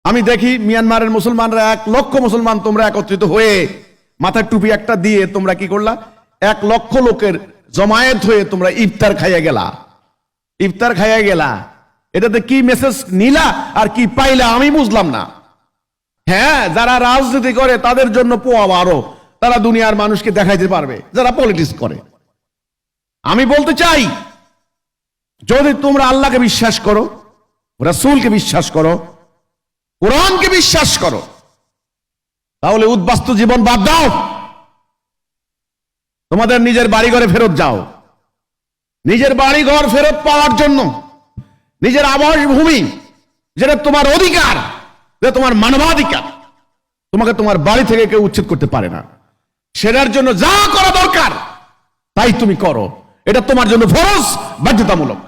আমি দেখি মিয়ানমারের মুসলমানরা 1 লক্ষ মুসলমান তোমরা একত্রিত হয়ে মাথার টুপি একটা দিয়ে তোমরা কি করলা, 1 লক্ষ লোকের জমায়েত হয়ে তোমরা ইফতার খাইয়া গেলা। এটাতে কি মেসেজ নিলা আর কি পাইলা আমি বুঝলাম না। হ্যাঁ, যারা রাজনীতি করে তাদের জন্য পোয়া বারো, তারা দুনিয়ার মানুষকে দেখাইতে পারবে, যারা পলিটিক্স করে। আমি বলতে চাই, যদি তোমরা আল্লাহকে বিশ্বাস করো, রাসূলকে বিশ্বাস করো, কোরআনকে বিশ্বাস করো, তাহলে উদ্বাস্তু জীবন বাদ দাও, তোমাদের নিজের বাড়িঘরে ফেরত যাও। নিজের বাড়িঘর ফেরত পাওয়ার জন্য, নিজের আবাসভূমি যেটা তোমার অধিকার, যেটা তোমার মানবাধিকার, তোমাকে তোমার বাড়ি থেকে কেউ উচ্ছেদ করতে পারে না। সেটার জন্য যা করা দরকার তাই তুমি করো, এটা তোমার জন্য ফরজ, বাধ্যতামূলক।